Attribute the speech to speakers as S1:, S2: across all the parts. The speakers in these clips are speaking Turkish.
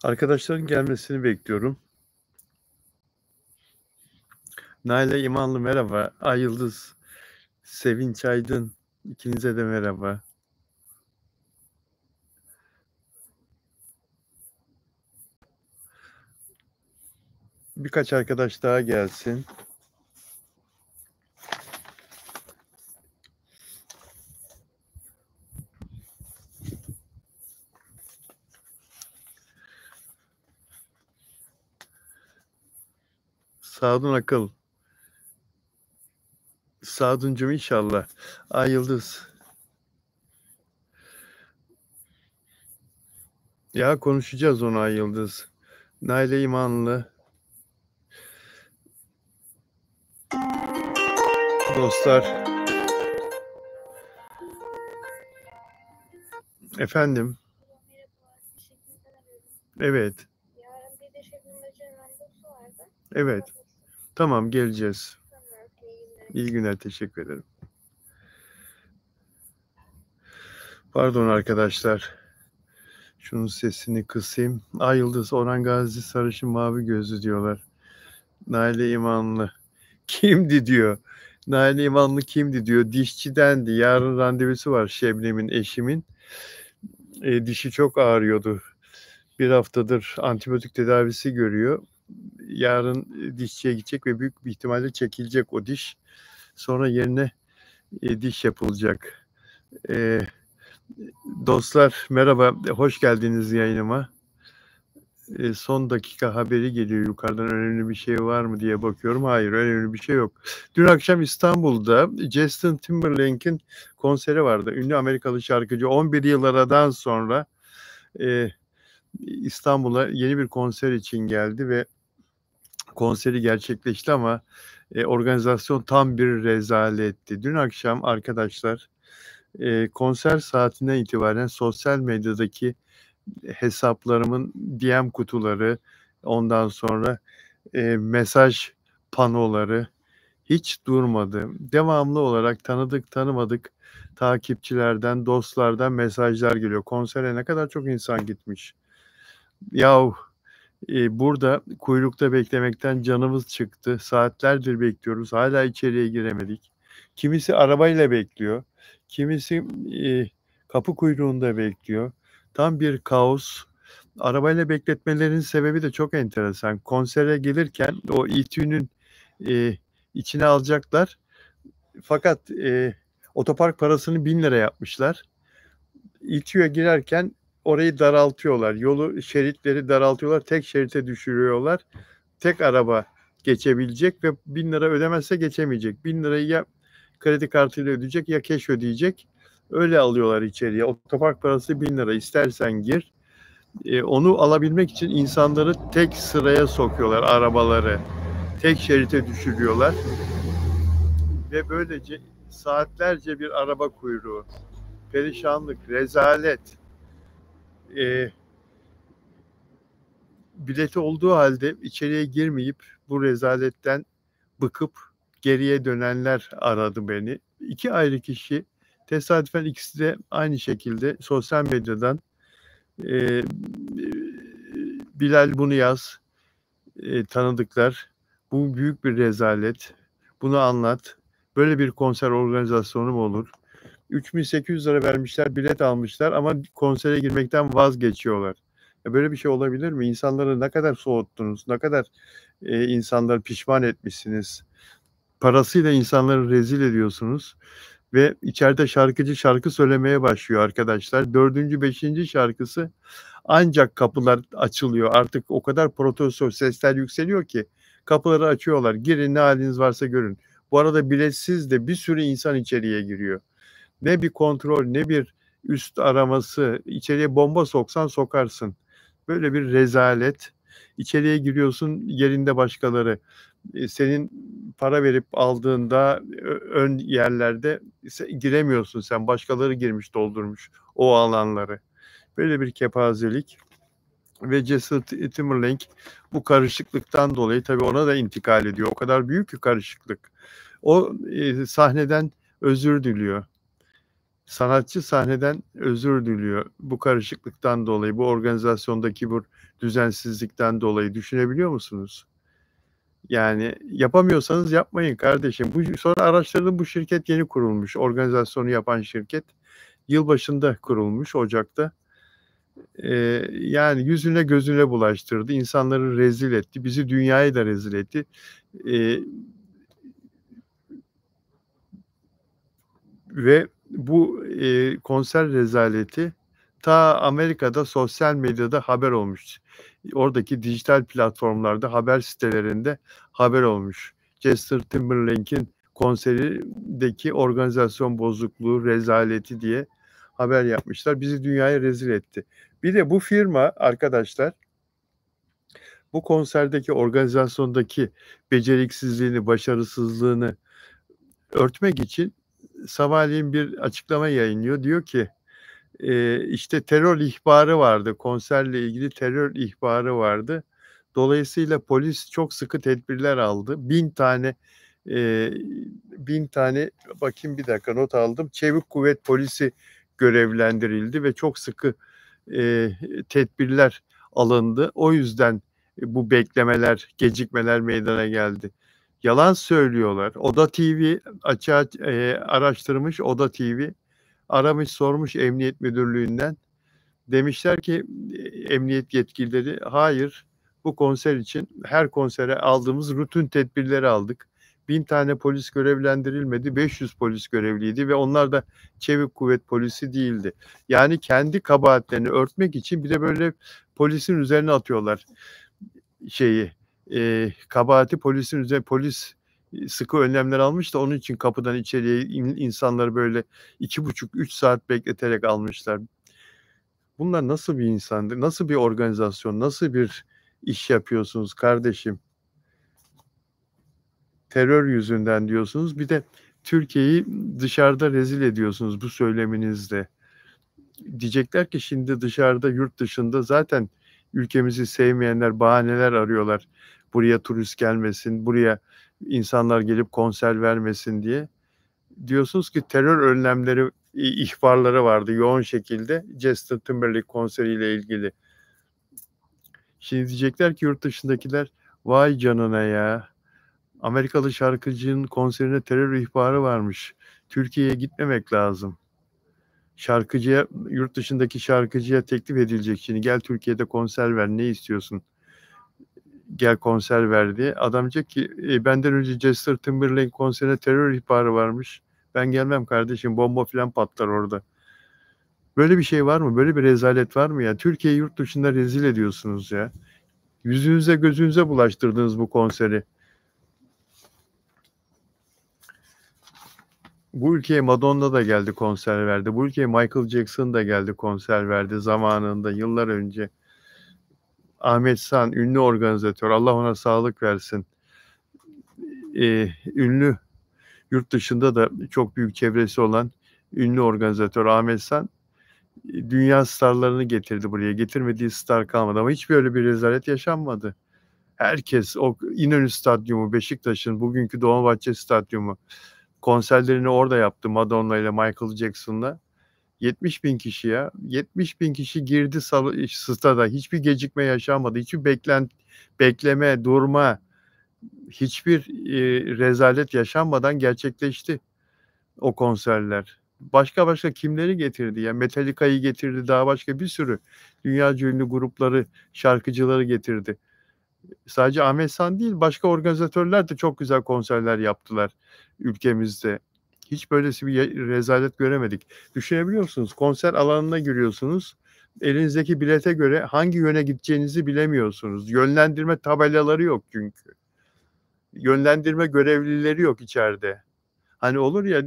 S1: Arkadaşların gelmesini bekliyorum. Naile İmanlı merhaba. Ay Yıldız, Sevinç Aydın, ikinize de merhaba. Birkaç arkadaş daha gelsin. Sadun Akıl. Saduncum inşallah. Ay Yıldız. Ya konuşacağız onu Ay Yıldız. Naile İmanlı. Dostlar. Efendim. Evet. Evet. Tamam geleceğiz. İyi günler, teşekkür ederim. Pardon arkadaşlar. Şunun sesini kısayım. Ay Yıldız, Orhan Gazi, sarışın mavi gözlü diyorlar. Naile İmanlı. Kimdi diyor. Naile İmanlı kimdi diyor. Dişçidendi. Yarın randevusu var Şebnem'in, eşimin. Dişi çok ağrıyordu. Bir haftadır antibiyotik tedavisi görüyor. Yarın dişçiye gidecek ve büyük bir ihtimalle çekilecek o diş. Sonra yerine diş yapılacak. Dostlar merhaba, hoş geldiniz yayınıma. Son dakika haberi geliyor yukarıdan, önemli bir şey var mı diye bakıyorum. Hayır, önemli bir şey yok. Dün akşam İstanbul'da Justin Timberlake'in konseri vardı. Ünlü Amerikalı şarkıcı 11 yıl aradan sonra İstanbul'a yeni bir konser için geldi ve konseri gerçekleşti ama organizasyon tam bir rezaletti. Dün akşam arkadaşlar konser saatinden itibaren sosyal medyadaki hesaplarımın DM kutuları, ondan sonra mesaj panoları hiç durmadı. Devamlı olarak tanıdık tanımadık takipçilerden, dostlardan mesajlar geliyor. Konsere ne kadar çok insan gitmiş. Yahu burada kuyrukta beklemekten canımız çıktı. Saatlerdir bekliyoruz. Hala içeriye giremedik. Kimisi arabayla bekliyor. Kimisi kapı kuyruğunda bekliyor. Tam bir kaos. Arabayla bekletmelerinin sebebi de çok enteresan. Konsere gelirken o İTÜ'nün içine alacaklar. Fakat otopark parasını 1000 lira yapmışlar. İTÜ'ye girerken orayı daraltıyorlar. Yolu, şeritleri daraltıyorlar. Tek şerite düşürüyorlar. Tek araba geçebilecek ve 1000 lira ödemezse geçemeyecek. 1000 lirayı ya kredi kartıyla ödeyecek ya cash ödeyecek. Öyle alıyorlar içeriye. Otopark parası 1000 lira. İstersen gir. Onu alabilmek için insanları tek sıraya sokuyorlar, arabaları. Tek şerite düşürüyorlar. Ve böylece saatlerce bir araba kuyruğu. Perişanlık, rezalet. Bileti olduğu halde içeriye girmeyip bu rezaletten bıkıp geriye dönenler aradı beni. 2 ayrı kişi, tesadüfen ikisi de aynı şekilde sosyal medyadan Bilal bunu yaz, tanıdıklar, bu büyük bir rezalet, bunu anlat, böyle bir konser organizasyonu mu olur? 3.800 lira vermişler, bilet almışlar ama konsere girmekten vazgeçiyorlar. Böyle bir şey olabilir mi? İnsanları ne kadar soğuttunuz, ne kadar insanları pişman etmişsiniz. Parasıyla insanları rezil ediyorsunuz ve içeride şarkıcı şarkı söylemeye başlıyor arkadaşlar. 4. 5. şarkısı ancak kapılar açılıyor. Artık o kadar protestör sesler yükseliyor ki kapıları açıyorlar. Girin, ne haliniz varsa görün. Bu arada biletsiz de bir sürü insan içeriye giriyor. Ne bir kontrol, ne bir üst araması. İçeriye bomba soksan sokarsın. Böyle bir rezalet. İçeriye giriyorsun, yerinde başkaları. Senin para verip aldığında ön yerlerde giremiyorsun sen. Başkaları girmiş, doldurmuş o alanları. Böyle bir kepazelik. Ve Justin Timberlake bu karışıklıktan dolayı tabii ona da intikal ediyor. O kadar büyük ki karışıklık. O sahneden özür diliyor. Sanatçı sahneden özür diliyor. Bu karışıklıktan dolayı, bu organizasyondaki bu düzensizlikten dolayı. Düşünebiliyor musunuz? Yani yapamıyorsanız yapmayın kardeşim. Sonra araştırdım, bu şirket yeni kurulmuş. Organizasyonu yapan şirket. Yılbaşında kurulmuş, Ocak'ta. Yani yüzüne gözüne bulaştırdı. İnsanları rezil etti. Bizi, dünyayı da rezil etti. Ve bu konser rezaleti ta Amerika'da sosyal medyada haber olmuş. Oradaki dijital platformlarda, haber sitelerinde haber olmuş. Justin Timberlake'in konserindeki organizasyon bozukluğu, rezaleti diye haber yapmışlar. Bizi dünyaya rezil etti. Bir de bu firma arkadaşlar, bu konserdeki organizasyondaki beceriksizliğini, başarısızlığını örtmek için sabahleyin bir açıklama yayınlıyor. Diyor ki işte terör ihbarı vardı. Konserle ilgili terör ihbarı vardı. Dolayısıyla polis çok sıkı tedbirler aldı. 1000 tane, bakayım bir dakika, not aldım. Çevik kuvvet polisi görevlendirildi ve çok sıkı tedbirler alındı. O yüzden bu beklemeler, gecikmeler meydana geldi. Yalan söylüyorlar. Oda TV açığa araştırmış, Oda TV aramış, sormuş Emniyet Müdürlüğü'nden. Demişler ki emniyet yetkilileri, hayır, bu konser için her konsere aldığımız rutin tedbirleri aldık. 1000 tane polis görevlendirilmedi, 500 polis görevliydi ve onlar da çevik kuvvet polisi değildi. Yani kendi kabahatlerini örtmek için bir de böyle polisin üzerine atıyorlar şeyi. Kabahati polisin üzerine, polis sıkı önlemler almış da onun için kapıdan içeriye insanları böyle 2,5-3 saat bekleterek almışlar. Bunlar nasıl bir insandır? Nasıl bir organizasyon? Nasıl bir iş yapıyorsunuz kardeşim? Terör yüzünden diyorsunuz. Bir de Türkiye'yi dışarıda rezil ediyorsunuz bu söyleminizle. Diyecekler ki şimdi dışarıda, yurt dışında zaten ülkemizi sevmeyenler bahaneler arıyorlar. Buraya turist gelmesin, buraya insanlar gelip konser vermesin diye. Diyorsunuz ki terör önlemleri ihbarları vardı yoğun şekilde Justin Timberlake konseriyle ilgili. Şimdi diyecekler ki yurt dışındakiler, vay canına ya, Amerikalı şarkıcının konserine terör ihbarı varmış. Türkiye'ye gitmemek lazım. Şarkıcıya, yurt dışındaki şarkıcıya teklif edilecek, şimdi gel Türkiye'de konser ver, ne istiyorsun? Gel konser ver diye. Adam diyecek ki benden önce Justin Timberlake konserine terör ihbarı varmış. Ben gelmem kardeşim, bomba falan patlar orada. Böyle bir şey var mı? Böyle bir rezalet var mı ya? Türkiye'yi yurt dışında rezil ediyorsunuz ya. Yüzünüze gözünüze bulaştırdınız bu konseri. Bu ülkeye Madonna da geldi, konser verdi. Bu ülkeye Michael Jackson da geldi, konser verdi zamanında, yıllar önce. Ahmet San, ünlü organizatör, Allah ona sağlık versin. Ünlü, yurt dışında da çok büyük çevresi olan ünlü organizatör Ahmet San, dünya starlarını getirdi buraya. Getirmediği star kalmadı ama hiç böyle bir rezalet yaşanmadı. Herkes, o İnönü Stadyumu, Beşiktaş'ın bugünkü Dolmabahçe Stadyumu, konserlerini orada yaptı Madonna ile Michael Jackson'la. 70.000 kişi ya. 70.000 kişi girdi stada. Hiçbir gecikme yaşanmadı. Hiçbir bekleme, durma, hiçbir rezalet yaşanmadan gerçekleşti o konserler. Başka kimleri getirdi ya? Metallica'yı getirdi, daha başka bir sürü dünyaca ünlü grupları, şarkıcıları getirdi. Sadece Ahmet San değil, başka organizatörler de çok güzel konserler yaptılar ülkemizde. Hiç böylesi bir rezalet göremedik. Düşünebiliyor musunuz? Konser alanına giriyorsunuz. Elinizdeki bilete göre hangi yöne gideceğinizi bilemiyorsunuz. Yönlendirme tabelaları yok çünkü. Yönlendirme görevlileri yok içeride. Hani olur ya,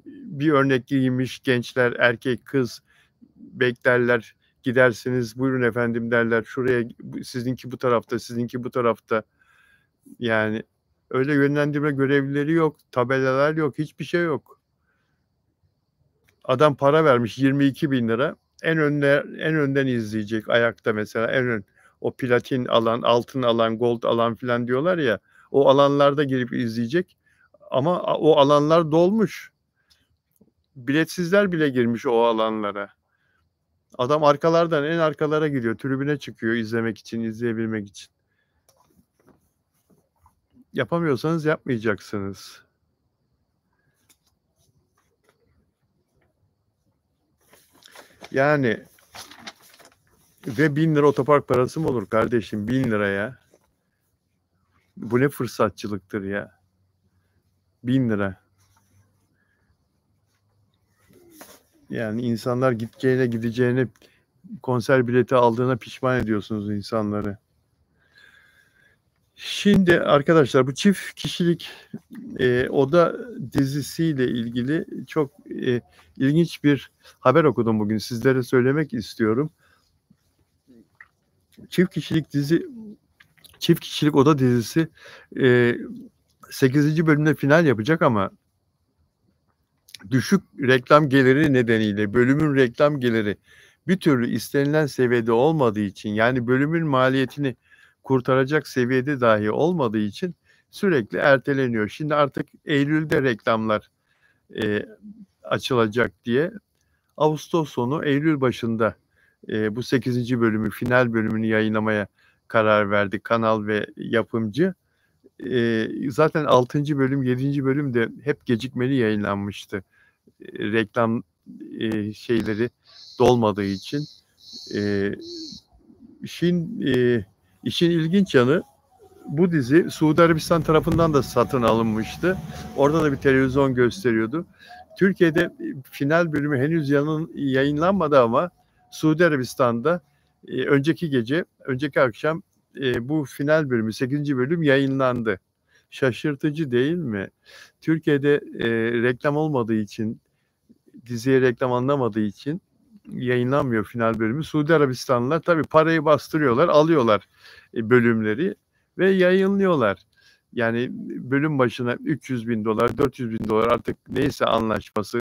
S1: bir örnek giymiş gençler, erkek, kız beklerler. Gidersiniz, buyurun efendim derler. Şuraya, sizinki bu tarafta, sizinki bu tarafta. Yani öyle yönlendirme görevlileri yok, tabelalar yok, hiçbir şey yok. Adam para vermiş 22.000 lira. En önden izleyecek ayakta mesela, en ön. O platin alan, altın alan, gold alan filan diyorlar ya. O alanlarda girip izleyecek. Ama o alanlar dolmuş. Biletsizler bile girmiş o alanlara. Adam arkalardan en arkalara gidiyor. Tribüne çıkıyor izlemek için, izleyebilmek için. Yapamıyorsanız yapmayacaksınız. Yani ve 1000 lira otopark parası mı olur kardeşim? 1000 liraya. Bu ne fırsatçılıktır ya. 1000 lira. Yani insanlar gideceğine konser bileti aldığına pişman ediyorsunuz insanları. Şimdi arkadaşlar bu çift kişilik oda dizisiyle ilgili çok ilginç bir haber okudum bugün. Sizlere söylemek istiyorum. Çift kişilik oda dizisi 8. bölümde final yapacak ama düşük reklam geliri nedeniyle bölümün reklam geliri bir türlü istenilen seviyede olmadığı için, yani bölümün maliyetini kurtaracak seviyede dahi olmadığı için sürekli erteleniyor. Şimdi artık Eylül'de reklamlar açılacak diye Ağustos sonu Eylül başında bu 8. bölümü, final bölümünü yayınlamaya karar verdi kanal ve yapımcı. Zaten 6. bölüm, 7. bölüm de hep gecikmeli yayınlanmıştı. Reklam şeyleri dolmadığı için. İşin ilginç yanı, bu dizi Suudi Arabistan tarafından da satın alınmıştı. Orada da bir televizyon gösteriyordu. Türkiye'de final bölümü henüz yayınlanmadı ama Suudi Arabistan'da önceki akşam bu final bölümü, 8. bölüm yayınlandı. Şaşırtıcı değil mi? Türkiye'de reklam olmadığı için, diziye reklam anlamadığı için yayınlanmıyor final bölümü. Suudi Arabistanlılar tabii parayı bastırıyorlar, alıyorlar bölümleri ve yayınlıyorlar. Yani bölüm başına $300.000, $400.000 artık neyse anlaşması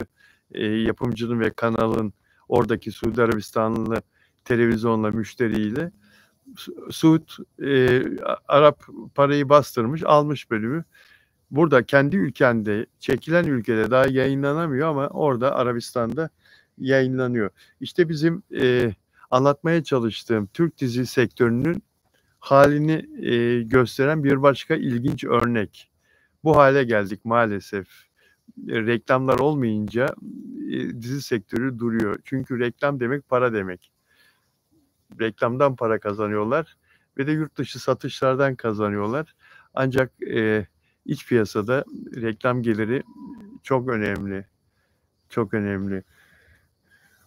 S1: yapımcının ve kanalın oradaki Suudi Arabistanlı televizyonla, müşteriyle Arap parayı bastırmış, almış bölümü. Burada kendi ülkende, çekilen ülkede daha yayınlanamıyor ama orada Arabistan'da yayınlanıyor. İşte bizim anlatmaya çalıştığım Türk dizi sektörünün halini gösteren bir başka ilginç örnek. Bu hale geldik maalesef. Reklamlar olmayınca dizi sektörü duruyor. Çünkü reklam demek para demek. Reklamdan para kazanıyorlar ve de yurt dışı satışlardan kazanıyorlar. Ancak iç piyasada reklam geliri çok önemli. Çok önemli.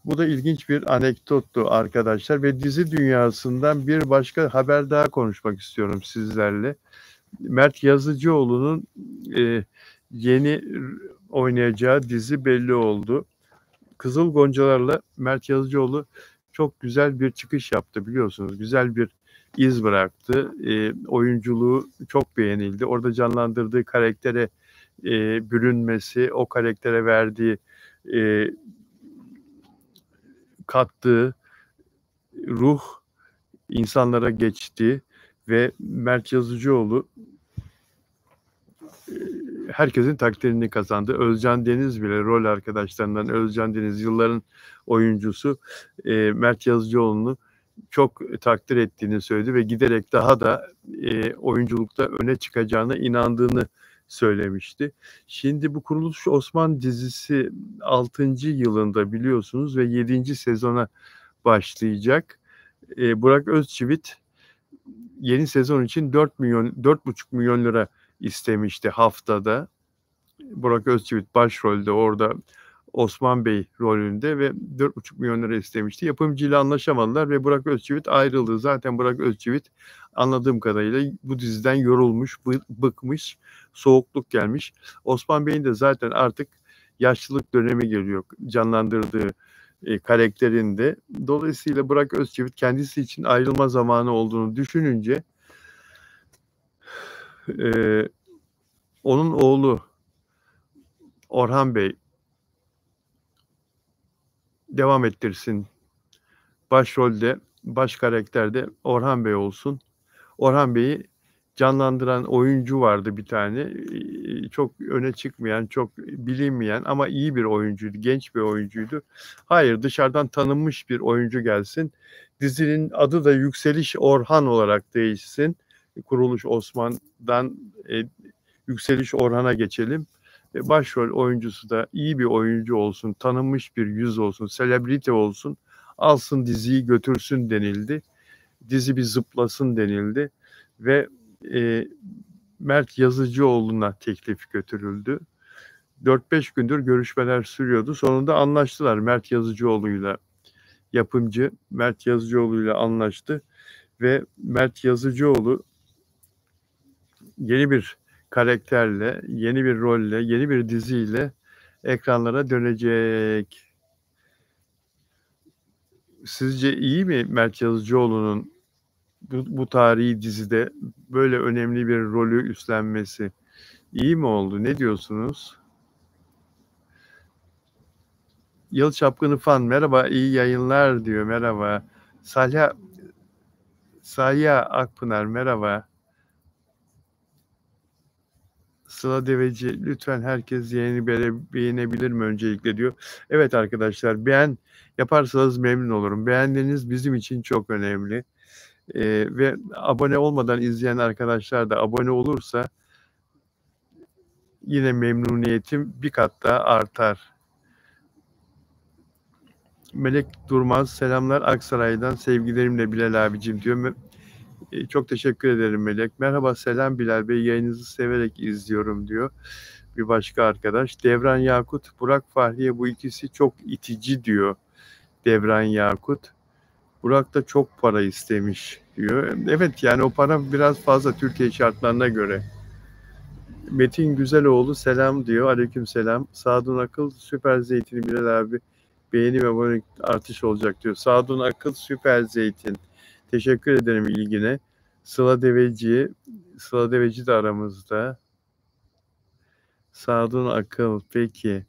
S1: Bu da ilginç bir anekdottu arkadaşlar ve dizi dünyasından bir başka haber daha konuşmak istiyorum sizlerle. Mert Yazıcıoğlu'nun yeni oynayacağı dizi belli oldu. Kızıl Goncalar'la Mert Yazıcıoğlu çok güzel bir çıkış yaptı, biliyorsunuz. Güzel bir iz bıraktı. Oyunculuğu çok beğenildi. Orada canlandırdığı karaktere bürünmesi, o karaktere verdiği kattığı ruh insanlara geçti ve Mert Yazıcıoğlu herkesin takdirini kazandı. Özcan Deniz bile, rol arkadaşlarından Özcan Deniz, yılların oyuncusu, Mert Yazıcıoğlu'nu çok takdir ettiğini söyledi ve giderek daha da oyunculukta öne çıkacağına inandığını söylemişti. Şimdi bu Kuruluş Osman dizisi 6. yılında biliyorsunuz ve 7. sezona başlayacak. Burak Özçivit yeni sezon için 4,5 milyon lira istemişti haftada. Burak Özçivit başrolde, orada Osman Bey rolünde ve 4,5 milyon lira istemişti. Yapımcıyla anlaşamadılar ve Burak Özçivit ayrıldı. Zaten Burak Özçivit anladığım kadarıyla bu diziden yorulmuş, bıkmış, soğukluk gelmiş. Osman Bey'in de zaten artık yaşlılık dönemi geliyor canlandırdığı karakterinde. Dolayısıyla Burak Özçivit kendisi için ayrılma zamanı olduğunu düşününce onun oğlu Orhan Bey devam ettirsin. Başrolde, baş karakterde Orhan Bey olsun. Orhan Bey'i canlandıran oyuncu vardı bir tane. Çok öne çıkmayan, çok bilinmeyen ama iyi bir oyuncuydu, genç bir oyuncuydu. Hayır, dışarıdan tanınmış bir oyuncu gelsin. Dizinin adı da Yükseliş Orhan olarak değişsin. Kuruluş Osman'dan Yükseliş Orhan'a geçelim. Başrol oyuncusu da iyi bir oyuncu olsun, tanınmış bir yüz olsun, selebrite olsun, alsın diziyi götürsün denildi. Dizi bir zıplasın denildi ve Mert Yazıcıoğlu'na teklif götürüldü. 4-5 gündür görüşmeler sürüyordu. Sonunda anlaştılar Mert Yazıcıoğlu'yla. Yapımcı Mert Yazıcıoğlu'yla anlaştı ve Mert Yazıcıoğlu yeni bir karakterle, yeni bir rolle, yeni bir diziyle ekranlara dönecek. Sizce iyi mi Mert Yazıcıoğlu'nun bu tarihi dizide böyle önemli bir rolü üstlenmesi? İyi mi oldu? Ne diyorsunuz? Yıl Çapkını Fan merhaba, iyi yayınlar diyor. Merhaba. Salya Akpınar merhaba. Sıla Deveci lütfen herkes yayını beğenebilir mi öncelikle diyor. Evet arkadaşlar, beğen yaparsanız memnun olurum. Beğendiğiniz bizim için çok önemli. Ve abone olmadan izleyen arkadaşlar da abone olursa yine memnuniyetim bir kat daha artar. Melek Durmaz selamlar Aksaray'dan sevgilerimle Bilal abicim diyor. Çok teşekkür ederim Melek. Merhaba selam Bilal Bey, yayınınızı severek izliyorum diyor bir başka arkadaş. Devran Yakut, Burak Fahriye bu ikisi çok itici diyor Devran Yakut. Burak da çok para istemiş diyor. Evet yani o para biraz fazla Türkiye şartlarına göre. Metin Güzeloğlu selam diyor. Aleyküm selam. Sadun Akıl süper zeytini Bilal abi. Beğeni ve abone artış olacak diyor. Sadun Akıl süper zeytin. Teşekkür ederim ilgine. Sıla Deveci de aramızda. Sadun Akıl peki.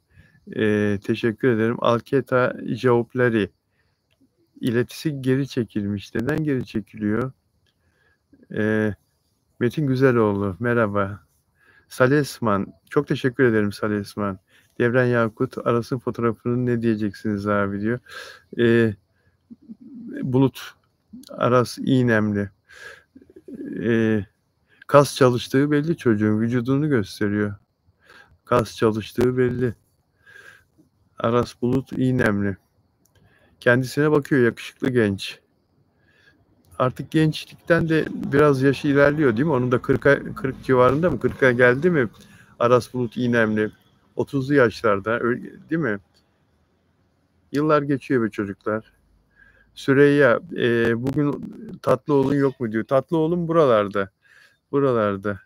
S1: Teşekkür ederim. Alketa Jauplari. İletisi geri çekilmiş. Neden geri çekiliyor? Metin Güzeloğlu merhaba. Salesman. Çok teşekkür ederim Salesman. Devren Yakut Aras'ın fotoğrafını ne diyeceksiniz abi diyor. Bulut Aras İğnemli. Kas çalıştığı belli çocuğun. Vücudunu gösteriyor. Kas çalıştığı belli. Aras Bulut İğnemli. Kendisine bakıyor yakışıklı genç. Artık gençlikten de biraz yaşı ilerliyor değil mi? Onun da 40 civarında mı? 40'a geldi mi? Aras Bulut İğnemli. 30'lu yaşlarda değil mi? Yıllar geçiyor be çocuklar. Süreyya bugün Tatlıoğlu'nun yok mu diyor. Tatlıoğlu'nun buralarda.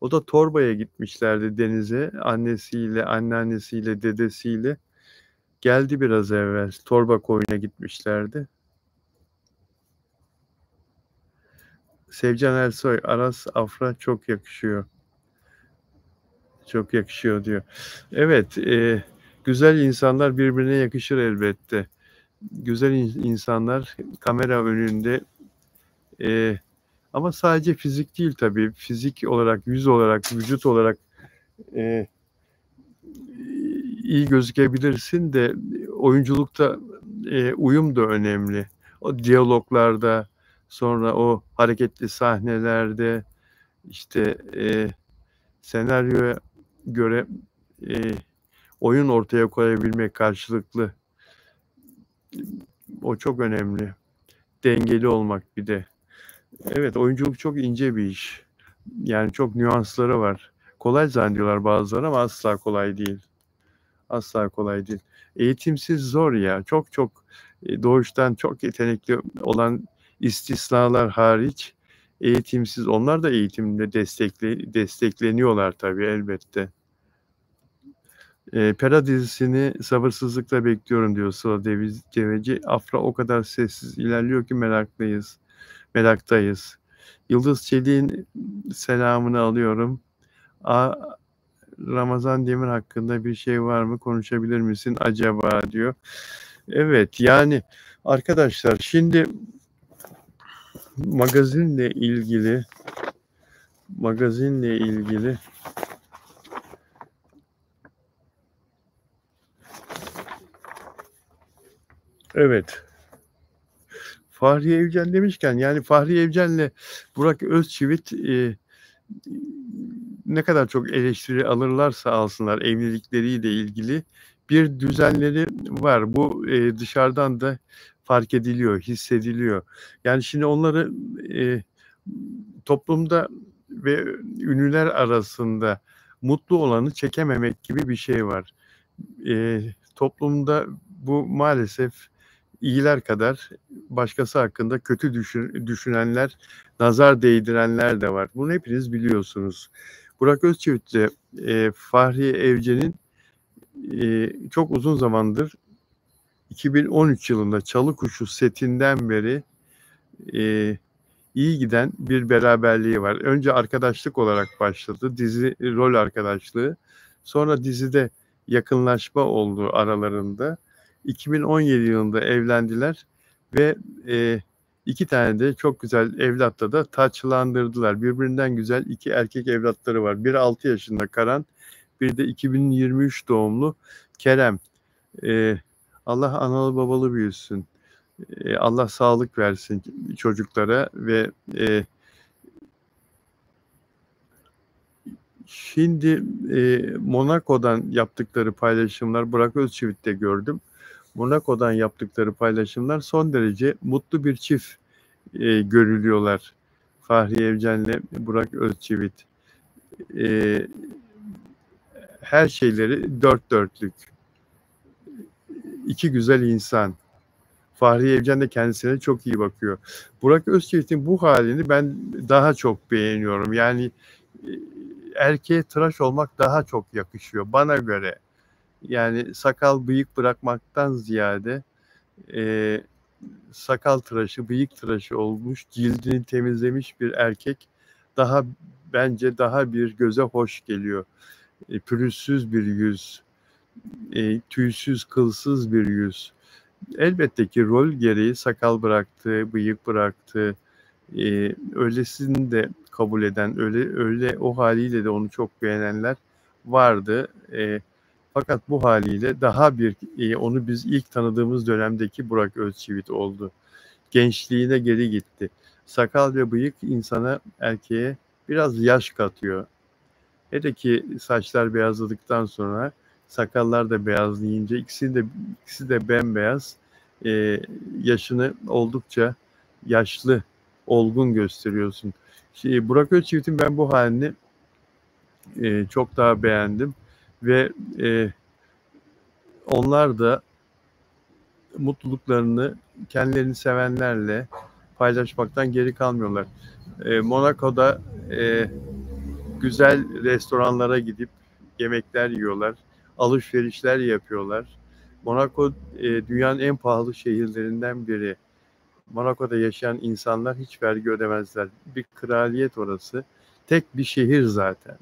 S1: O da Torba'ya gitmişlerdi denize. Annesiyle, anneannesiyle, dedesiyle. Geldi biraz evvel. Torba koyuna gitmişlerdi. Sevcan Ersoy, Aras Afra çok yakışıyor. Çok yakışıyor diyor. Evet, güzel insanlar birbirine yakışır elbette. Güzel insanlar kamera önünde ama sadece fizik değil tabii. Fizik olarak, yüz olarak, vücut olarak iyi gözükebilirsin de oyunculukta uyum da önemli. O diyaloglarda, sonra o hareketli sahnelerde, işte senaryoya göre oyun ortaya koyabilmek karşılıklı. O çok önemli. Dengeli olmak bir de. Evet, oyunculuk çok ince bir iş. Yani çok nüansları var. Kolay zannediyorlar bazıları ama asla kolay değil. Asla kolay değil. Eğitimsiz zor ya. Çok doğuştan çok yetenekli olan istisnalar hariç eğitimsiz. Onlar da eğitimde destekleniyorlar tabii elbette. Pera dizisini sabırsızlıkla bekliyorum diyor Sıla Deveci. Afra o kadar sessiz ilerliyor ki meraktayız. Yıldız Çelik'in selamını alıyorum. Ramazan Demir hakkında bir şey var mı? Konuşabilir misin acaba diyor. Evet yani arkadaşlar şimdi magazinle ilgili magazinle ilgili evet. Fahri Evcen demişken yani Fahri Evcen'le Burak Özçivit ne kadar çok eleştiri alırlarsa alsınlar evlilikleriyle ilgili bir düzenleri var. Bu dışarıdan da fark ediliyor, hissediliyor. Yani şimdi onları toplumda ve ünlüler arasında mutlu olanı çekememek gibi bir şey var. Toplumda bu maalesef iyiler kadar başkası hakkında kötü düşünenler, nazar değdirenler de var. Bunu hepiniz biliyorsunuz. Burak Özçivit'le Fahriye Evcen'in çok uzun zamandır 2013 yılında Çalıkuşu setinden beri iyi giden bir beraberliği var. Önce arkadaşlık olarak başladı. Dizi rol arkadaşlığı. Sonra dizide yakınlaşma oldu aralarında. 2017 yılında evlendiler ve 2 tane de çok güzel evlatla da taçlandırdılar. Birbirinden güzel 2 erkek evlatları var. Biri 6 yaşında Karan, bir de 2023 doğumlu Kerem. Allah analı babalı büyüsün. Allah sağlık versin çocuklara ve şimdi Monaco'dan yaptıkları paylaşımlar, Burak Özçivit'te gördüm. Monaco'dan yaptıkları paylaşımlar son derece mutlu bir çift görülüyorlar. Fahri Evcen'le Burak Özçivit. Her şeyleri dört dörtlük. İki güzel insan. Fahri Evcen de kendisine çok iyi bakıyor. Burak Özçivit'in bu halini ben daha çok beğeniyorum. Yani erkeğe tıraş olmak daha çok yakışıyor bana göre. Yani sakal bıyık bırakmaktan ziyade sakal tıraşı, bıyık tıraşı olmuş, cildini temizlemiş bir erkek bence daha bir göze hoş geliyor. Pürüzsüz bir yüz, tüysüz, kılsız bir yüz. Elbette ki rol gereği sakal bıraktı, bıyık bıraktı. Öylesini de kabul eden, öyle o haliyle de onu çok beğenenler vardı. Fakat bu haliyle daha onu biz ilk tanıdığımız dönemdeki Burak Özçivit oldu. Gençliğine geri gitti. Sakal ve bıyık insana, erkeğe biraz yaş katıyor. Hele ki saçlar beyazladıktan sonra sakallar da beyazlayınca ikisi de bembeyaz. Yaşını oldukça yaşlı, olgun gösteriyorsun. Burak Özçivit'in ben bu halini çok daha beğendim ve onlar da mutluluklarını kendilerini sevenlerle paylaşmaktan geri kalmıyorlar. Monaco'da güzel restoranlara gidip yemekler yiyorlar, alışverişler yapıyorlar. Monaco dünyanın en pahalı şehirlerinden biri. Monaco'da yaşayan insanlar hiç vergi ödemezler. Bir kraliyet orası. Tek bir şehir zaten.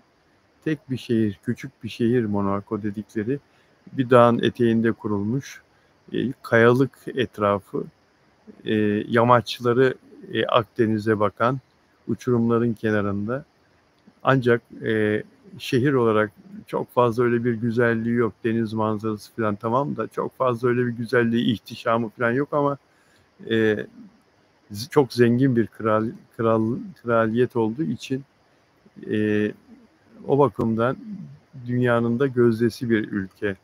S1: Tek bir şehir, küçük bir şehir Monaco dedikleri. Bir dağın eteğinde kurulmuş. Kayalık etrafı, yamaçları Akdeniz'e bakan, uçurumların kenarında. Ancak şehir olarak çok fazla öyle bir güzelliği yok. Deniz manzarası falan tamam da çok fazla öyle bir güzelliği, ihtişamı falan yok ama çok zengin bir kraliyet olduğu için o bakımdan dünyanın da gözdesi bir ülke.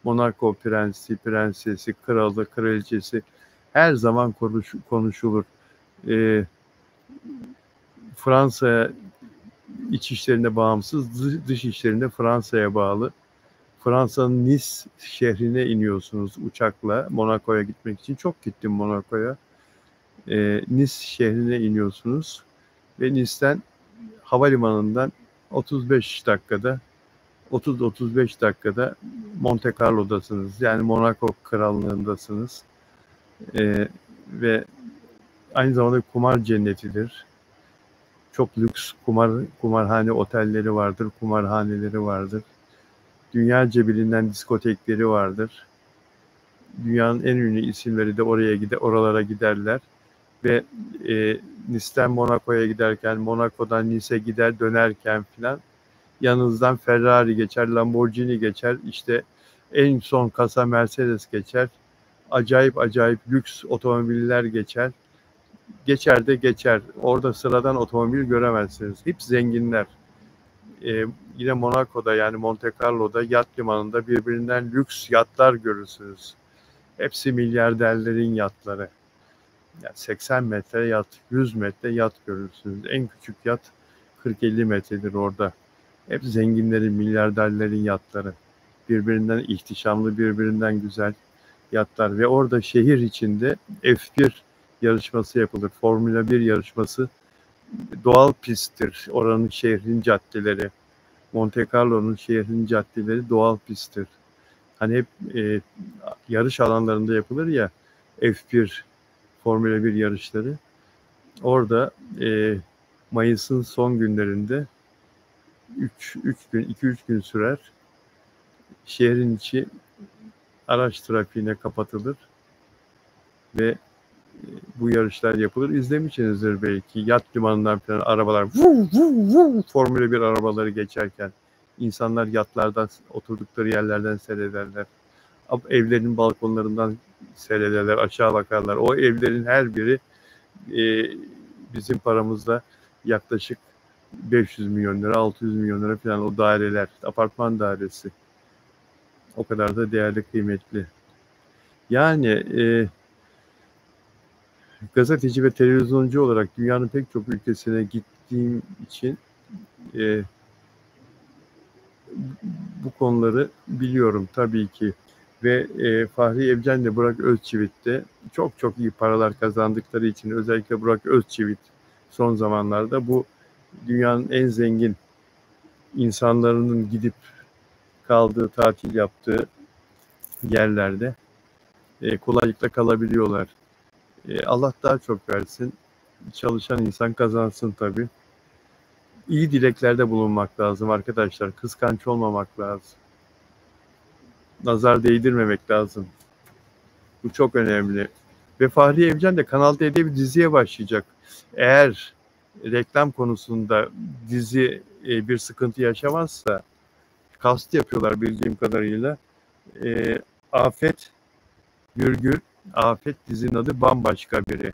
S1: Monaco prensi, prensesi, kralı, kraliçesi her zaman konuşulur. Fransa iç işlerine bağımsız, dış işlerinde Fransa'ya bağlı. Fransa'nın Nice şehrine iniyorsunuz uçakla Monaco'ya gitmek için. Çok gittim Monaco'ya. Nice şehrine iniyorsunuz ve Nice'ten havalimanından 30-35 dakikada Monte Carlo'dasınız. Yani Monaco krallığındasınız. Ve aynı zamanda kumar cennetidir. Çok lüks kumarhane otelleri vardır, kumarhaneleri vardır. Dünyaca bilinen diskotekleri vardır. Dünyanın en ünlü isimleri de oralara giderler. ve Nice'ten Monaco'ya giderken, Monaco'dan Nice'e gider dönerken filan yanınızdan Ferrari geçer, Lamborghini geçer, işte en son kasa Mercedes geçer, acayip acayip lüks otomobiller geçer. Geçer de geçer. Orada sıradan otomobil göremezsiniz. Hep zenginler. Yine Monaco'da, yani Monte Carlo'da yat limanında birbirinden lüks yatlar görürsünüz. Hepsi milyarderlerin yatları. Yani 80 metre yat, 100 metre yat görürsünüz. En küçük yat 40-50 metredir orada. Hep zenginlerin, milyarderlerin yatları. Birbirinden ihtişamlı, birbirinden güzel yatlar. Ve orada şehir içinde F1 yarışması yapılır. Formula 1 yarışması doğal pisttir. Oranın şehrin caddeleri. Monte Carlo'nun şehrin caddeleri doğal pisttir. Hani hep yarış alanlarında yapılır ya F1 Formula 1 yarışları. Orada Mayıs'ın son günlerinde 2-3 gün sürer. Şehrin içi araç trafiğine kapatılır ve bu yarışlar yapılır. İzlemişsinizdir belki. Yat limanından falan arabalar Formula 1 arabaları geçerken insanlar yatlardan, oturdukları yerlerden seyrederler. Evlerin balkonlarından seyrederler, aşağı bakarlar. O evlerin her biri bizim paramızda yaklaşık 500 milyon lira, 600 milyon lira falan o daireler, apartman dairesi. O kadar da değerli, kıymetli. Yani gazeteci ve televizyoncu olarak dünyanın pek çok ülkesine gittiğim için bu konuları biliyorum tabii ki. Ve Fahri Evcen de Burak Özçivit de çok çok iyi paralar kazandıkları için, özellikle Burak Özçivit son zamanlarda bu dünyanın en zengin insanların gidip kaldığı, tatil yaptığı yerlerde kolaylıkla kalabiliyorlar. Allah daha çok versin. Çalışan insan kazansın tabii. İyi dileklerde bulunmak lazım arkadaşlar. Kıskanç olmamak lazım. Nazar değdirmemek lazım. Bu çok önemli. Ve Fahri Evcen de Kanal D'de bir diziye başlayacak. Eğer reklam konusunda dizi bir sıkıntı yaşamazsa, kast yapıyorlar bildiğim kadarıyla. Afet dizinin adı bambaşka biri.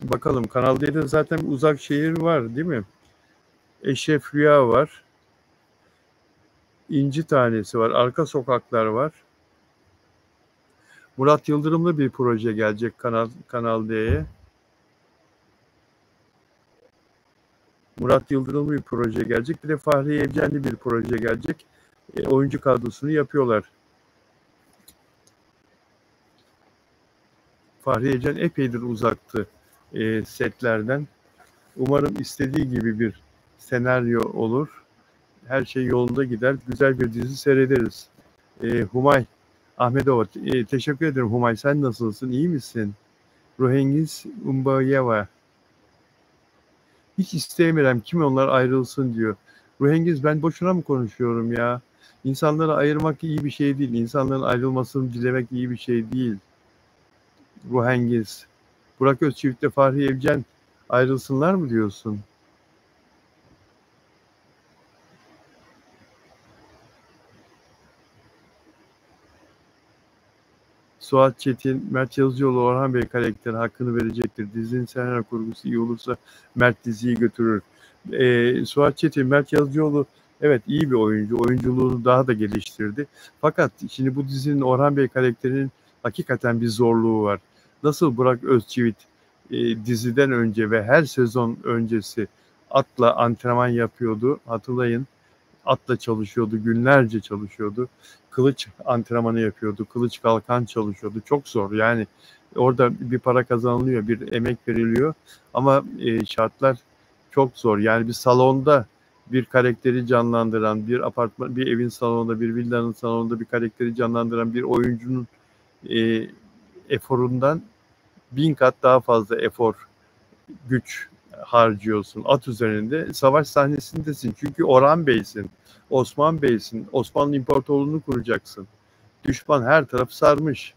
S1: Bakalım, Kanal D'de zaten Uzak Şehir var değil mi? Eşref Rüya var. İnci Tanesi var. Arka Sokaklar var. Murat Yıldırım'lı bir proje gelecek Kanal D'ye. Murat Yıldırım'lı bir proje gelecek. Bir de Fahri Evcenli bir proje gelecek. Oyuncu kadrosunu yapıyorlar. Fahri Evcen epeydir uzaktı setlerden. Umarım istediği gibi bir senaryo olur. Her şey yolunda gider. Güzel bir dizi seyrederiz. Humay Ahmedova. Teşekkür ederim Humay. Sen nasılsın? İyi misin? Ruhengiz Umbayeva. Hiç istemiyorum. Kim onlar ayrılsın diyor. Ruhengiz, ben boşuna mı konuşuyorum ya? İnsanları ayırmak iyi bir şey değil. İnsanların ayrılmasını dilemek iyi bir şey değil. Ruhengiz. Burak Özçivit'le Fahri Evcen ayrılsınlar mı diyorsun? Suat Çetin, Mert Yazıcıoğlu, Orhan Bey karakteri hakkını verecektir. Dizinin senaryo kurgusu iyi olursa Mert diziyi götürür. Suat Çetin, Mert Yazıcıoğlu evet iyi bir oyuncu. Oyunculuğunu daha da geliştirdi. Fakat şimdi bu dizinin Orhan Bey karakterinin hakikaten bir zorluğu var. Nasıl Burak Özçivit diziden önce ve her sezon öncesi atla antrenman yapıyordu. Hatırlayın. Atla çalışıyordu, günlerce çalışıyordu. Kılıç antrenmanı yapıyordu, kılıç kalkan çalışıyordu. Çok zor yani, orada bir para kazanılıyor, bir emek veriliyor ama şartlar çok zor. Yani bir salonda bir karakteri canlandıran, bir apartman, bir evin salonunda, bir villanın salonunda bir karakteri canlandıran bir oyuncunun eforundan 1000 kat daha fazla efor, güç harcıyorsun. At üzerinde savaş sahnesindesin. Çünkü Orhan Bey'sin, Osman Bey'sin. Osmanlı İmparatorluğu'nu kuracaksın. Düşman her taraf sarmış.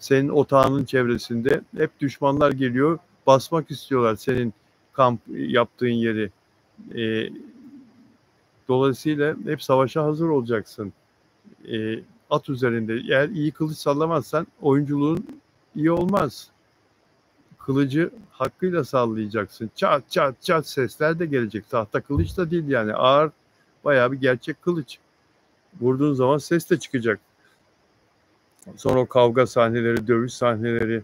S1: senin otağının çevresinde hep düşmanlar geliyor, basmak istiyorlar senin kamp yaptığın yeri. Dolayısıyla hep savaşa hazır olacaksın. At üzerinde. Eğer iyi kılıç sallamazsan oyunculuğun iyi olmaz. Kılıcı hakkıyla sallayacaksın. Çat çat çat sesler de gelecek. Tahta kılıç da değil yani. Ağır, bayağı bir gerçek kılıç. Vurduğun zaman ses de çıkacak. Sonra o kavga sahneleri, dövüş sahneleri,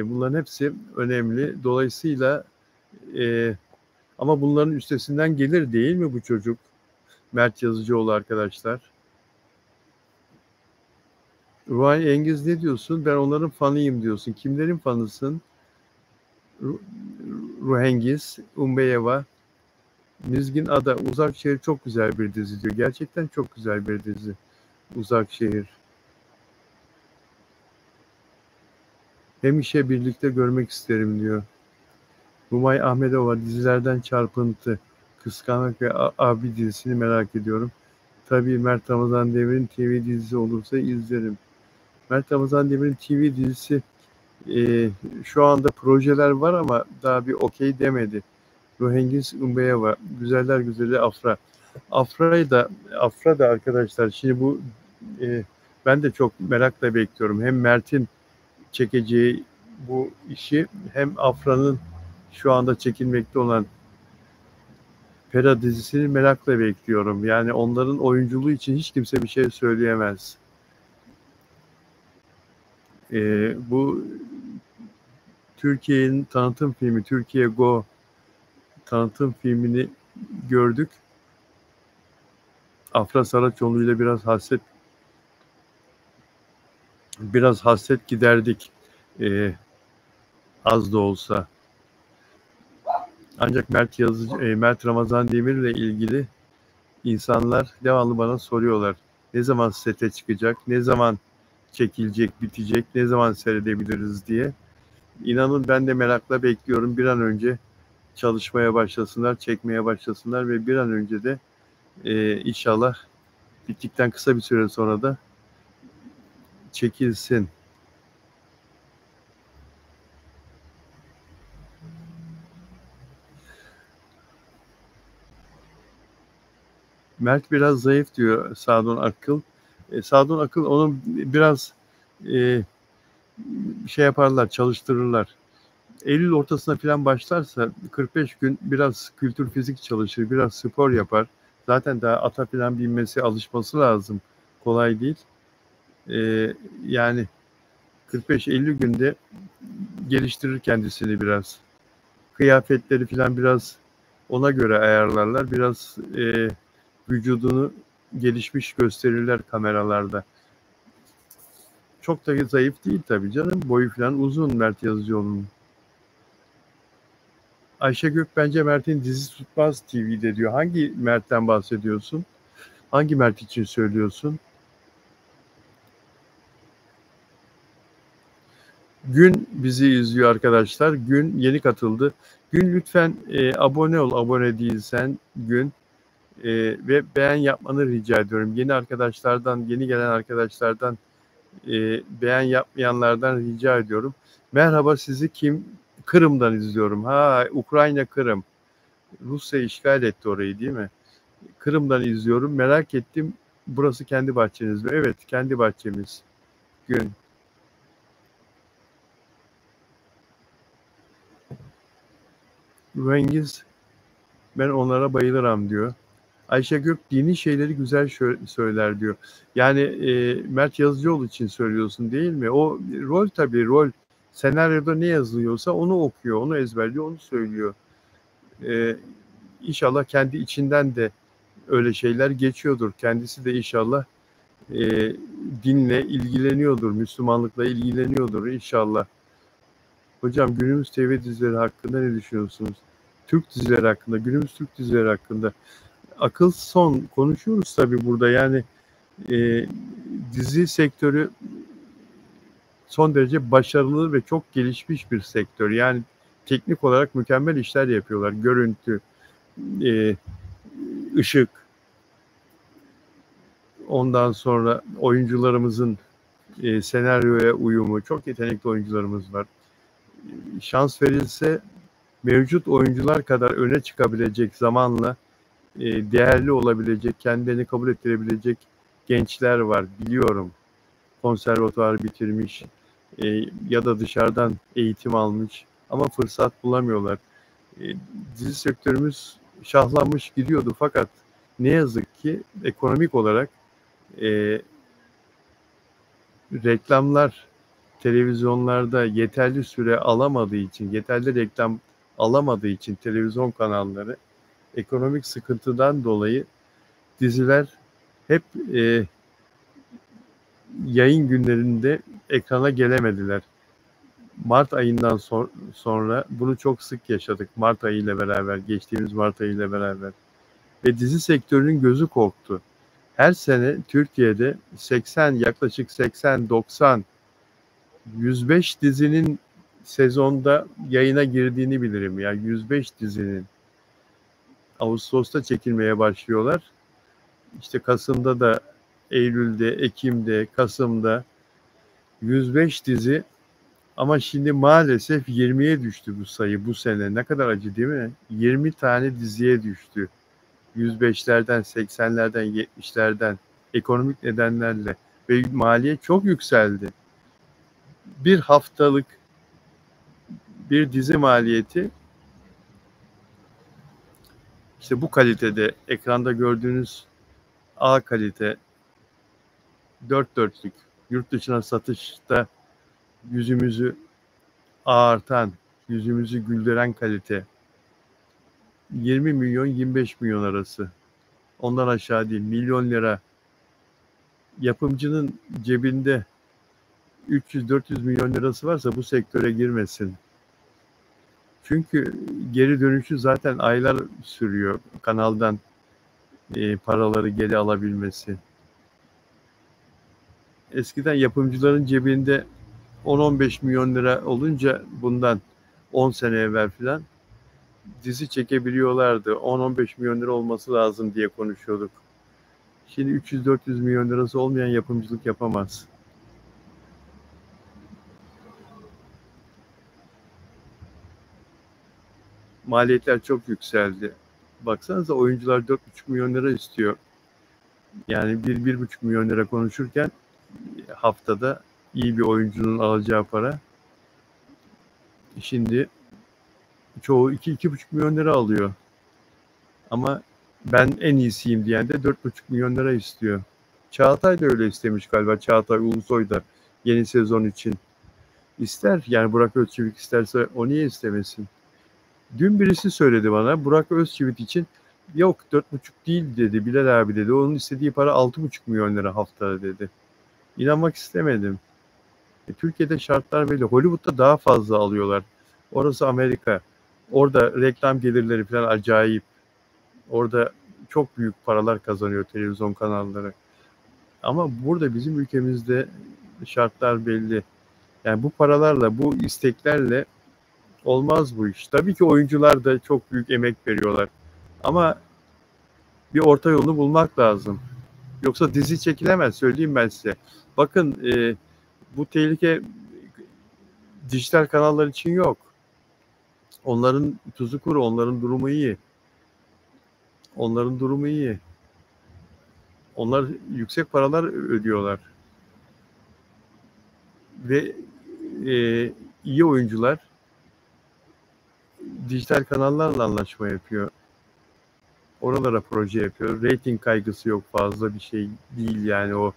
S1: bunların hepsi önemli. Dolayısıyla ama bunların üstesinden gelir değil mi bu çocuk? Mert Yazıcıoğlu arkadaşlar. Ruhay Engiz ne diyorsun? Ben onların fanıyım diyorsun. Kimlerin fanısın? Ruhengiz, Umbeyeva, Mizgin Ada, Uzakşehir çok güzel bir dizi diyor. Gerçekten çok güzel bir dizi. Uzakşehir. Hem işe birlikte görmek isterim diyor. Rumay Ahmedova, dizilerden çarpıntı. Kıskanmak ve Abi dizisini merak ediyorum. Tabii Mert Ramazan Demir'in TV dizisi olursa izlerim. Mert Ramazan Demir'in TV dizisi şu anda projeler var ama daha bir okey demedi. Ruhengiz Umbeyeva, Güzeller Güzeli Afra. Afra da arkadaşlar şimdi bu ben de çok merakla bekliyorum. Hem Mert'in çekeceği bu işi hem Afra'nın şu anda çekilmekte olan Pera dizisini merakla bekliyorum. Yani onların oyunculuğu için hiç kimse bir şey söyleyemez. Bu Türkiye'nin tanıtım filmi, Türkiye Go tanıtım filmini gördük. Afra Saraçoğlu ile biraz hasret giderdik. Az da olsa. Ancak Mert Ramazan Demir ile ilgili insanlar devamlı bana soruyorlar. Ne zaman sete çıkacak, ne zaman çekilecek, bitecek, ne zaman seyredebiliriz diye. İnanın ben de merakla bekliyorum. Bir an önce çalışmaya başlasınlar, çekmeye başlasınlar ve bir an önce de inşallah bittikten kısa bir süre sonra da çekilsin. Mert biraz zayıf diyor Sadun Akıl. Sadun Akıl onu biraz şey yaparlar, çalıştırırlar. Eylül ortasına falan başlarsa 45 gün biraz kültür fizik çalışır, biraz spor yapar. Zaten daha ata falan binmesi, alışması lazım. Kolay değil. Yani 45-50 günde geliştirir kendisini biraz. Kıyafetleri falan biraz ona göre ayarlarlar. Biraz vücudunu gelişmiş gösterirler kameralarda. Çok da zayıf değil tabii canım. Boyu falan uzun Mert Yazıcıoğlu'nun. Ayşe Gök bence Mert'in dizi tutmaz TV'de diyor. Hangi Mert'ten bahsediyorsun? Hangi Mert için söylüyorsun? Gün bizi izliyor arkadaşlar. Gün yeni katıldı. Gün lütfen abone ol. Abone değilsen Gün. Ve beğen yapmanı rica ediyorum. Yeni gelen arkadaşlardan beğen yapmayanlardan rica ediyorum. Merhaba sizi Kırım'dan izliyorum. Ukrayna Kırım. Rusya işgal etti orayı değil mi? Kırım'dan izliyorum. Merak ettim. Burası kendi bahçeniz mi? Evet, kendi bahçemiz. Gün. Rengiz, ben onlara bayılırım diyor. Ayşe Gök dini şeyleri güzel söyler diyor. Yani Mert Yazıcıoğlu için söylüyorsun değil mi? O rol tabii rol. Senaryoda ne yazılıyorsa onu okuyor, onu ezberliyor, onu söylüyor. İnşallah kendi içinden de öyle şeyler geçiyordur. Kendisi de inşallah dinle ilgileniyordur, Müslümanlıkla ilgileniyordur inşallah. Hocam günümüz TV dizileri hakkında ne düşünüyorsunuz? Türk dizileri hakkında, günümüz Türk dizileri hakkında. Akıl son konuşuyoruz tabii burada yani dizi sektörü son derece başarılı ve çok gelişmiş bir sektör. Yani teknik olarak mükemmel işler yapıyorlar. Görüntü, ışık, ondan sonra oyuncularımızın senaryoya uyumu, çok yetenekli oyuncularımız var. Şans verilse mevcut oyuncular kadar öne çıkabilecek, zamanla değerli olabilecek, kendilerini kabul ettirebilecek gençler var, biliyorum. Konservatuvar bitirmiş ya da dışarıdan eğitim almış ama fırsat bulamıyorlar. Dizi sektörümüz şahlanmış gidiyordu, fakat ne yazık ki ekonomik olarak reklamlar televizyonlarda yeterli süre alamadığı için, yeterli reklam alamadığı için televizyon kanalları, ekonomik sıkıntıdan dolayı diziler hep yayın günlerinde ekrana gelemediler. Mart ayından sonra bunu çok sık yaşadık. Mart ayı ile beraber, geçtiğimiz Mart ayı ile beraber. Ve dizi sektörünün gözü korktu. Her sene Türkiye'de yaklaşık 80, 90, 105 dizinin sezonda yayına girdiğini bilirim. Yani 105 dizinin. Ağustos'ta çekilmeye başlıyorlar. İşte Kasım'da da, Eylül'de, Ekim'de, Kasım'da 105 dizi. Ama şimdi maalesef 20'ye düştü bu sayı bu sene. Ne kadar acı değil mi? 20 tane diziye düştü. 105'lerden, 80'lerden, 70'lerden ekonomik nedenlerle ve maliyet çok yükseldi. Bir haftalık bir dizi maliyeti işte bu kalitede, ekranda gördüğünüz A kalite, 4 dörtlük, yurt dışına satışta yüzümüzü ağartan, yüzümüzü güldüren kalite, 20 milyon 25 milyon arası. Ondan aşağı değil, milyon lira. Yapımcının cebinde 300-400 milyon lirası varsa bu sektöre girmesin. Çünkü geri dönüşü zaten aylar sürüyor kanaldan paraları geri alabilmesi. Eskiden yapımcıların cebinde 10-15 milyon lira olunca, bundan 10 sene evvel filan, dizi çekebiliyorlardı. 10-15 milyon lira olması lazım diye konuşuyorduk. Şimdi 300-400 milyon lirası olmayan yapımcılık yapamaz. Maliyetler çok yükseldi. Baksanıza, oyuncular 4,5 milyon lira istiyor. Yani 1-1,5 milyon lira konuşurken haftada iyi bir oyuncunun alacağı para, şimdi çoğu 2-2,5 milyon lira alıyor. Ama ben en iyisiyim diyen de 4,5 milyon lira istiyor. Çağatay da öyle istemiş galiba. Çağatay Ulusoy da yeni sezon için ister. Yani Burak Özçivit isterse o niye istemesin? Dün birisi söyledi bana, Burak Özçivit için yok 4,5 değil dedi, Bilal abi dedi. Onun istediği para 6,5 milyon lira haftada dedi. İnanmak istemedim. Türkiye'de şartlar belli. Hollywood'da daha fazla alıyorlar. Orası Amerika. Orada reklam gelirleri falan acayip. Orada çok büyük paralar kazanıyor televizyon kanalları. Ama burada bizim ülkemizde şartlar belli. Yani bu paralarla, bu isteklerle olmaz bu iş. Tabii ki oyuncular da çok büyük emek veriyorlar. Ama bir orta yolunu bulmak lazım. Yoksa dizi çekilemez, söyleyeyim ben size. Bakın bu tehlike dijital kanallar için yok. Onların tuzu kuru, onların durumu iyi. Onların durumu iyi. Onlar yüksek paralar ödüyorlar. Ve iyi oyuncular dijital kanallarla anlaşma yapıyor. Oralara proje yapıyor. Rating kaygısı yok, fazla bir şey değil yani o.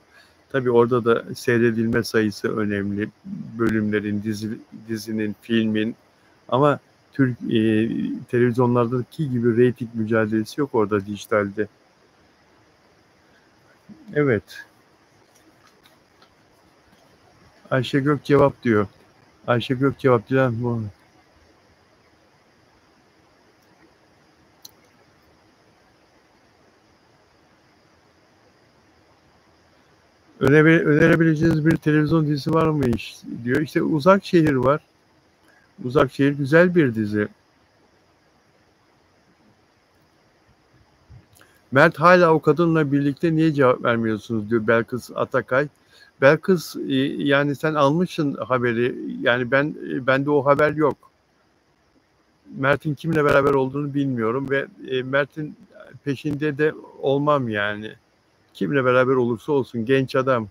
S1: Tabii orada da seyredilme sayısı önemli. Bölümlerin, dizinin, filmin. Ama televizyonlardaki gibi rating mücadelesi yok orada, dijitalde. Evet. Ayşe Gök cevap diyor. Ayşe Gök cevap diyen bu. Önerebileceğiniz bir televizyon dizisi var mı diyor. İşte Uzak Şehir var. Uzak Şehir güzel bir dizi. Mert, hala o kadınla birlikte niye cevap vermiyorsunuz diyor Belkıs Atakay. Belkıs, yani sen almışsın haberi. Yani bende o haber yok. Mert'in kimle beraber olduğunu bilmiyorum ve Mert'in peşinde de olmam yani. Kimle beraber olursa olsun, genç adam.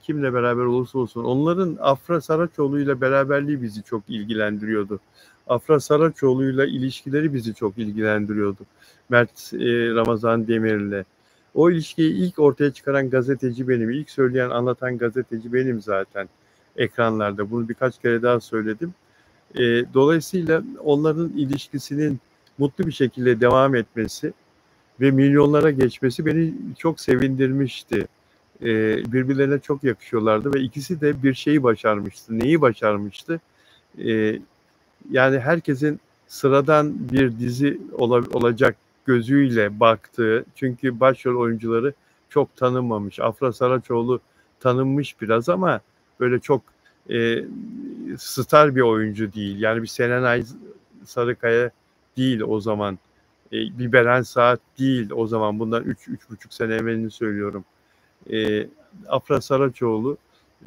S1: Kimle beraber olursa olsun. Onların Afra Saraçoğlu'yla beraberliği bizi çok ilgilendiriyordu. Afra Saraçoğlu'yla ilişkileri bizi çok ilgilendiriyordu. Mert Ramazan Demir'le. O ilişkiyi ilk ortaya çıkaran gazeteci benim. İlk söyleyen, anlatan gazeteci benim zaten ekranlarda. Bunu birkaç kere daha söyledim. Dolayısıyla onların ilişkisinin mutlu bir şekilde devam etmesi ve milyonlara geçmesi beni çok sevindirmişti. Birbirlerine çok yakışıyorlardı ve ikisi de bir şeyi başarmıştı. Neyi başarmıştı? Yani herkesin sıradan bir dizi olacak gözüyle baktığı, çünkü başrol oyuncuları çok tanınmamış. Afra Saraçoğlu tanınmış biraz ama böyle çok star bir oyuncu değil. Yani bir Serenay Sarıkaya değil o zaman. Bir Beren Saat değil o zaman. Bundan 3,5 sene evvelini söylüyorum. Afra Saraçoğlu,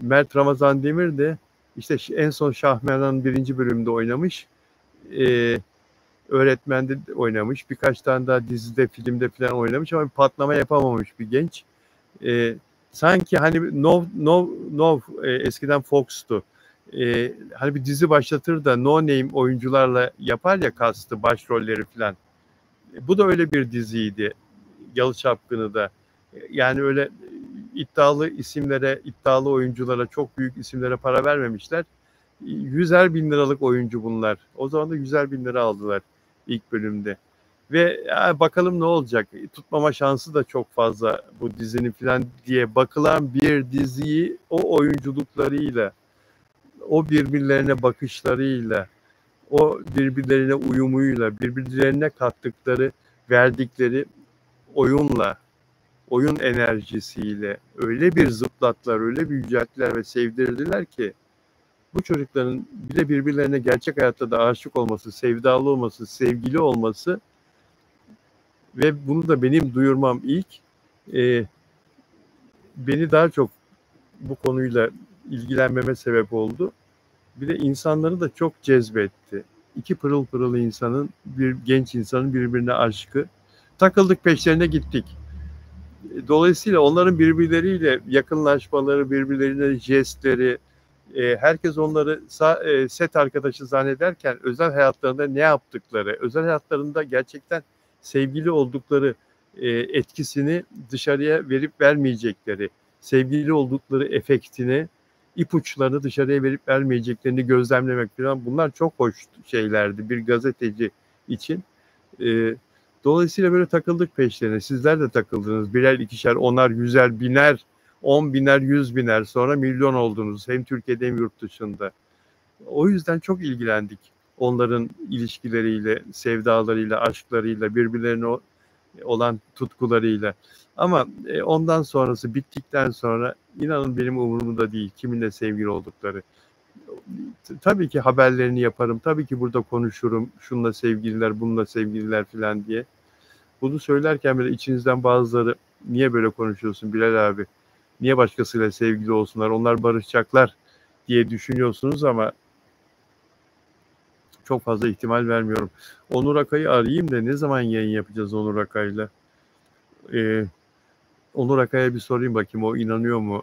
S1: Mert Ramazan Demir de işte en son Şahmeran'ın 1. bölümünde oynamış. Öğretmende oynamış. Birkaç tane daha dizide, filmde falan oynamış ama patlama yapamamış bir genç. Sanki hani eskiden Fox'tu. Hani bir dizi başlatır da no name oyuncularla yapar ya kastı, başrolleri falan. Bu da öyle bir diziydi. Yalı Çapkını da. Yani öyle iddialı isimlere, iddialı oyunculara, çok büyük isimlere para vermemişler. 100'er bin liralık oyuncu bunlar. O zaman da 100'er bin lira aldılar ilk bölümde. Ve bakalım ne olacak? Tutmama şansı da çok fazla bu dizinin falan diye bakılan bir diziyi o oyunculuklarıyla, o birbirlerine bakışlarıyla, o birbirlerine uyumuyla, birbirlerine kattıkları, verdikleri oyunla, oyun enerjisiyle öyle bir zıplattılar, öyle bir yücelttiler ve sevdirdiler ki bu çocukların bir de birbirlerine gerçek hayatta da aşık olması, sevdalı olması, sevgili olması ve bunu da benim duyurmam ilk beni daha çok bu konuyla ilgilenmeme sebep oldu. Bir de insanları da çok cezbetti. İki pırıl pırıl insanın, bir genç insanın birbirine aşkı. Takıldık, peşlerine gittik. Dolayısıyla onların birbirleriyle yakınlaşmaları, birbirlerine jestleri, herkes onları set arkadaşı zannederken özel hayatlarında ne yaptıkları, özel hayatlarında gerçekten sevgili oldukları etkisini dışarıya verip vermeyecekleri, sevgili oldukları efektini, ipuçlarını dışarıya verip vermeyeceklerini gözlemlemek falan, bunlar çok hoş şeylerdi bir gazeteci için. Dolayısıyla böyle takıldık peşlerine. Sizler de takıldınız. Birer, ikişer, onar, yüzer, biner, 10 biner, 100 biner. Sonra milyon oldunuz. Hem Türkiye'de hem yurt dışında. O yüzden çok ilgilendik. Onların ilişkileriyle, sevdalarıyla, aşklarıyla, birbirlerine olan tutkularıyla. Ama ondan sonrası bittikten sonra inanın benim umurumda değil kiminle sevgili oldukları. Tabii ki haberlerini yaparım. Tabii ki burada konuşurum. Şununla sevgililer, bununla sevgililer falan diye. Bunu söylerken bile içinizden bazıları niye böyle konuşuyorsun Bilal abi? Niye başkasıyla sevgili olsunlar? Onlar barışacaklar diye düşünüyorsunuz ama çok fazla ihtimal vermiyorum. Onur Akay'ı arayayım da ne zaman yayın yapacağız Onur Akay'la? Onur Akay'a bir sorayım bakayım, o inanıyor mu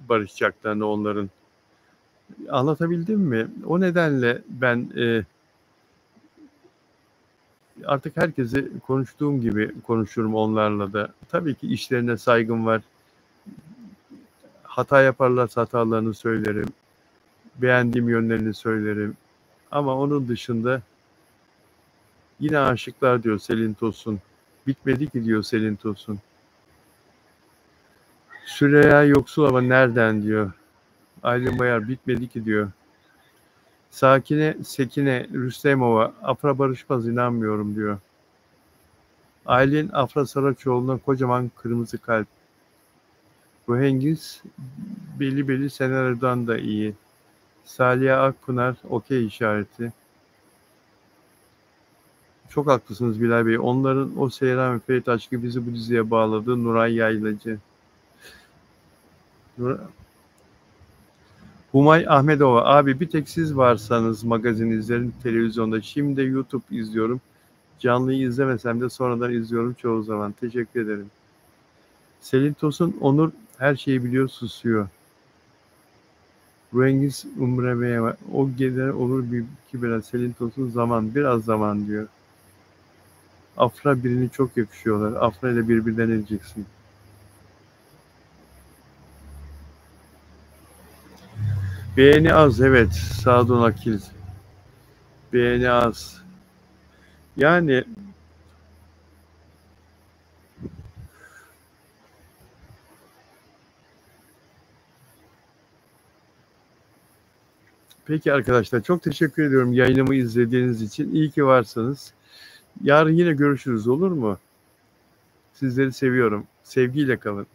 S1: barışacaklarına onların? Anlatabildim mi? O nedenle ben artık herkesi konuştuğum gibi konuşurum onlarla da. Tabii ki işlerine saygım var. Hata yaparlarsa hatalarını söylerim. Beğendiğim yönlerini söylerim. Ama onun dışında yine aşıklar diyor Selin Tosun. Bitmedi ki diyor Selin Tosun. Süreyya Yoksul ama nereden diyor. Aylin Bayar bitmedi ki diyor. Sakine Sekine Rüstemova Afra barışmaz inanmıyorum diyor. Aylin Afra Saraçoğlu'na kocaman kırmızı kalp. Bu Hengiz belli senaryodan da iyi. Saliha Akpınar okey işareti. Çok haklısınız Bilal Bey. Onların o Seyran ve Ferit aşkı bizi bu diziye bağladı. Nuray Yaylacı. Humay Ahmedova, abi bir tek siz varsanız magazin izlerim televizyonda. Şimdi de YouTube izliyorum. Canlıyı izlemesem de sonradan izliyorum çoğu zaman. Teşekkür ederim. Selin Tosun, Onur her şeyi biliyor, susuyor. Rengiz Umrebe'ye var. O gelir olur bir iki biraz. Selin Tosun zaman, biraz zaman diyor. Afra birini çok yakışıyorlar. Afra ile birbirinden edeceksin. Beğeni az, evet. Sadun Akil. Beğeni az. Yani peki arkadaşlar, çok teşekkür ediyorum yayınımı izlediğiniz için. İyi ki varsınız. Yarın yine görüşürüz, olur mu? Sizleri seviyorum. Sevgiyle kalın.